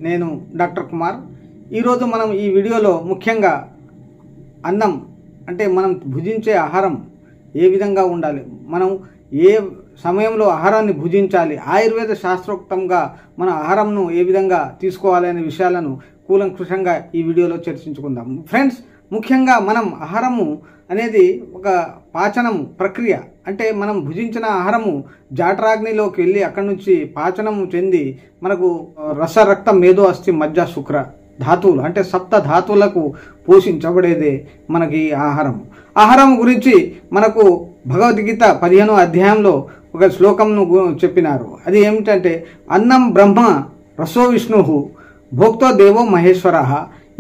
నేను డాక్టర్ కుమార్. ఈరోజు మనం ఈ వీడియోలో ముఖ్యంగా అన్నం అంటే మనం భుజించే ఆహారం ఏ విధంగా ఉండాలి, మనం ఏ సమయంలో ఆహారాన్ని భుజించాలి, ఆయుర్వేద శాస్త్రోక్తంగా మన ఆహారంను ఏ విధంగా తీసుకోవాలి అనే విషయాలను కూలంకృషంగా ఈ వీడియోలో చర్చించుకుందాం. ఫ్రెండ్స్, ముఖ్యంగా మనం ఆహారము అనేది ఒక పాచనం ప్రక్రియ. అంటే మనం భుజించిన ఆహారము జాఠరాగ్నిలోకి వెళ్ళి అక్కడి నుంచి పాచనము చెంది మనకు రస, రక్త, మేధో, అస్థి, మజ్జ, శుక్ర ధాతువులు అంటే సప్త ధాతువులకు పోషించబడేదే మనకి ఆహారం. ఆహారం గురించి మనకు భగవద్గీత 15వ అధ్యాయంలో ఒక శ్లోకంను చెప్పినారు. అది ఏమిటంటే అన్నం బ్రహ్మ రసో విష్ణు భోక్తో దేవో మహేశ్వర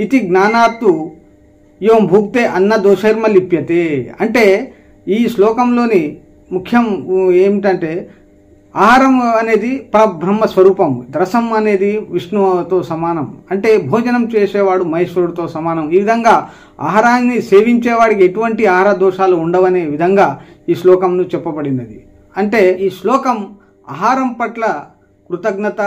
ఇది జ్ఞానాత్తు యోం భుక్తే అన్న దోషర్మ లిప్యతే. అంటే ఈ శ్లోకంలోని ముఖ్యం ఏమిటంటే ఆహారం అనేది పరబ్రహ్మ స్వరూపం, రసం అనేది విష్ణువుతో సమానం, అంటే భోజనం చేసేవాడు మహేశ్వరుడితో సమానం. ఈ విధంగా ఆహారాన్ని సేవించేవాడికి ఎటువంటి ఆహార దోషాలు ఉండవనే విధంగా ఈ శ్లోకంను చెప్పబడినది. అంటే ఈ శ్లోకం ఆహారం పట్ల కృతజ్ఞత,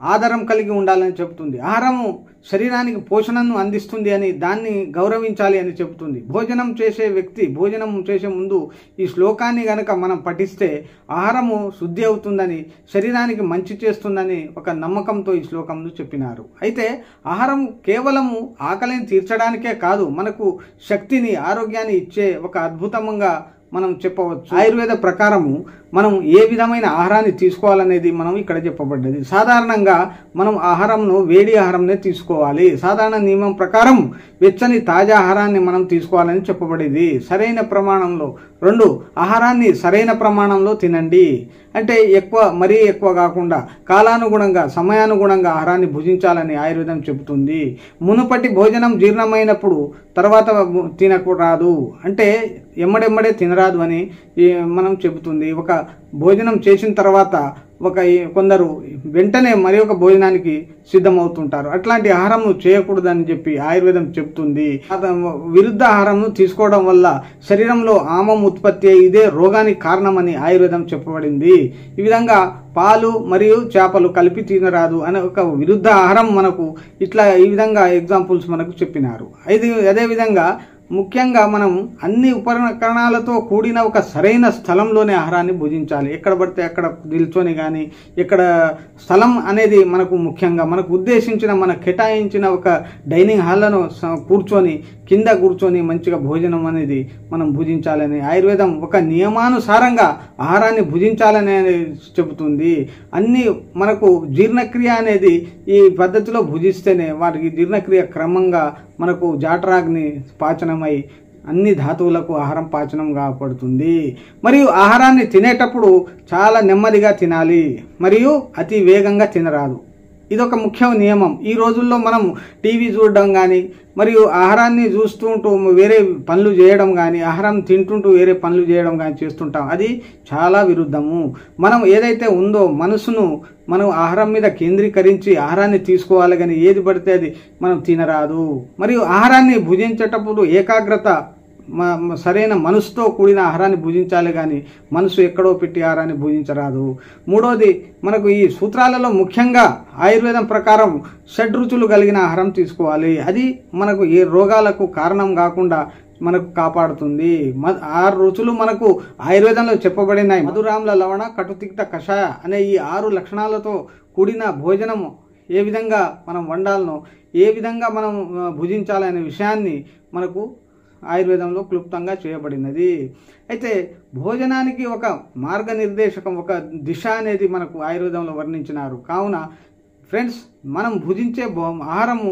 ఆదరం కలిగి ఉండాలని చెబుతుంది. ఆహారము శరీరానికి పోషణను అందిస్తుంది అని, దాన్ని గౌరవించాలి అని చెబుతుంది. భోజనం చేసే వ్యక్తి భోజనం చేసే ముందు ఈ శ్లోకాన్ని గనక మనం పఠిస్తే ఆహారము శుద్ధి అవుతుందని, శరీరానికి మంచి చేస్తుందని ఒక నమ్మకంతో ఈ శ్లోకంను చెప్పినారు. అయితే ఆహారం కేవలము ఆకలిని తీర్చడానికే కాదు, మనకు శక్తిని, ఆరోగ్యాన్ని ఇచ్చే ఒక అద్భుతంగా మనం చెప్పవచ్చు. ఆయుర్వేద ప్రకారము మనం ఏ విధమైన ఆహారాన్ని తీసుకోవాలనేది మనం ఇక్కడ చెప్పబడ్డది. సాధారణంగా మనం ఆహారంను వేడి ఆహారంనే తీసుకోవాలి. సాధారణ నియమం ప్రకారం వెచ్చని తాజా ఆహారాన్ని మనం తీసుకోవాలని చెప్పబడేది. సరైన ప్రమాణంలో 2 ఆహారాన్ని సరైన ప్రమాణంలో తినండి. అంటే మరీ ఎక్కువ కాకుండా కాలానుగుణంగా, సమయానుగుణంగా ఆహారాన్ని భుజించాలని ఆయుర్వేదం చెబుతుంది. మునుపటి భోజనం జీర్ణమైనప్పుడు తర్వాత తినకూడదు, అంటే ఎమ్మడెమ్మడే తినరాదు అని మనం చెబుతుంది. ఒక భోజనం చేసిన తర్వాత కొందరు వెంటనే మరి ఒక భోజనానికి సిద్ధమవుతుంటారు. అట్లాంటి ఆహారం చేయకూడదని చెప్పి ఆయుర్వేదం చెబుతుంది. విరుద్ధ ఆహారంను తీసుకోవడం వల్ల శరీరంలో ఆమం ఉత్పత్తి ఇదే రోగానికి కారణమని ఆయుర్వేదం చెప్పబడింది. ఈ విధంగా పాలు మరియు చేపలు కలిపి తినరాదు అనే ఒక విరుద్ధ ఆహారం మనకు ఈ విధంగా ఎగ్జాంపుల్స్ మనకు చెప్పినారు. అదేవిధంగా ముఖ్యంగా మనం అన్ని ఉపకరణాలతో కూడిన ఒక సరైన స్థలంలోనే ఆహారాన్ని భుజించాలి. ఎక్కడ పడితే అక్కడ నిల్చొని కానీ, ఇక్కడ స్థలం అనేది మనకు ముఖ్యంగా మనకు ఉద్దేశించిన, మనకు కేటాయించిన ఒక డైనింగ్ హాల్లను కింద కూర్చొని మంచిగా భోజనం అనేది మనం భుజించాలని ఆయుర్వేదం ఒక నియమానుసారంగా ఆహారాన్ని భుజించాలని చెబుతుంది. అన్ని మనకు జీర్ణక్రియ అనేది ఈ పద్ధతిలో భుజిస్తేనే వాటికి జీర్ణక్రియ క్రమంగా మనకు జాఠరాగ్ని పాచనమై అన్ని ధాతువులకు ఆహారం పాచనం కాపాడుతుంది. మరియు ఆహారాన్ని తినేటప్పుడు చాలా నెమ్మదిగా తినాలి, మరియు అతి వేగంగా తినరాదు. ఇదొక ముఖ్య నియమం. ఈ రోజుల్లో మనం టీవీ చూడడం కానీ, మరియు ఆహారాన్ని చూస్తుంటూ వేరే పనులు చేయడం కానీ, ఆహారం తింటుంటూ వేరే పనులు చేయడం కానీ చేస్తుంటాం. అది చాలా విరుద్ధము. మనం ఏదైతే ఉందో మనసును మనం ఆహారం మీద కేంద్రీకరించి ఆహారాన్ని తీసుకోవాలి, కానీ ఏది పడితే అది మనం తినరాదు. మరియు ఆహారాన్ని భుజించేటప్పుడు ఏకాగ్రత, సరైన మనసుతో కూడిన ఆహారాన్ని భుజించాలి, కానీ మనసు ఎక్కడో పెట్టి ఆహారాన్ని భుజించరాదు. 3వది, మనకు ఈ సూత్రాలలో ముఖ్యంగా ఆయుర్వేదం ప్రకారం షడ్రుచులు కలిగిన ఆహారం తీసుకోవాలి. అది మనకు ఏ రోగాలకు కారణం కాకుండా మనకు కాపాడుతుంది. 6 రుచులు మనకు ఆయుర్వేదంలో చెప్పబడినాయి. మధురామ్ల, లవణ, కటుతిక్త, కషాయ అనే ఈ 6 లక్షణాలతో కూడిన భోజనము ఏ విధంగా మనం వండాలనో, ఏ విధంగా మనం భుజించాలనే విషయాన్ని మనకు ఆయుర్వేదంలో క్లుప్తంగా చేయబడినది. అయితే భోజనానికి ఒక మార్గనిర్దేశకం, ఒక దిశ అనేది మనకు ఆయుర్వేదంలో వర్ణించినారు. కావున ఫ్రెండ్స్, మనం భుజించే ఆహారము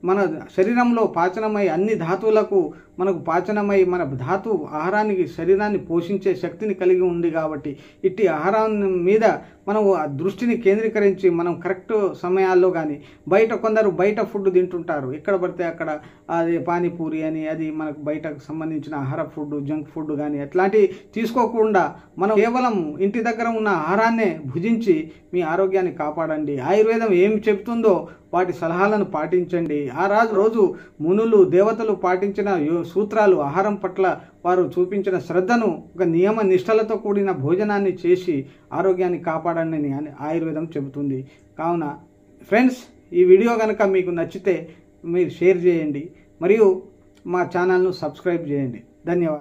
మన శరీరంలో పాచనమై అన్ని ధాతువులకు మనకు పాచనమై మన ధాతు ఆహారానికి, శరీరాన్ని పోషించే శక్తిని కలిగి ఉంది. కాబట్టి ఇట్టి ఆహారాన్ని మీద మనం ఆ దృష్టిని కేంద్రీకరించి మనం కరెక్ట్ సమయాల్లో కానీ, కొందరు బయట ఫుడ్ తింటుంటారు. ఎక్కడ పడితే అక్కడ అది పానీపూరి అని, అది మనకు బయటకు సంబంధించిన ఆహార ఫుడ్, జంక్ ఫుడ్ కానీ అట్లాంటివి తీసుకోకుండా మనం కేవలం ఇంటి దగ్గర ఉన్న ఆహారాన్నే భుజించి మీ ఆరోగ్యాన్ని కాపాడండి. ఆయుర్వేదం ఏం చెప్తుందో వాటి సలహాలను పాటించండి. ఆ రోజు మునులు, దేవతలు పాటించిన సూత్రాలు, ఆహారం పట్ల వారు చూపించిన శ్రద్ధను, ఒక నియమ నిష్టలతో కూడిన భోజనాన్ని చేసి ఆరోగ్యాన్ని కాపాడండి అని ఆయుర్వేదం చెబుతుంది. కావున ఫ్రెండ్స్, ఈ వీడియో కనుక మీకు నచ్చితే మీరు షేర్ చేయండి మరియు మా ఛానల్ను సబ్స్క్రైబ్ చేయండి. ధన్యవాదాలు.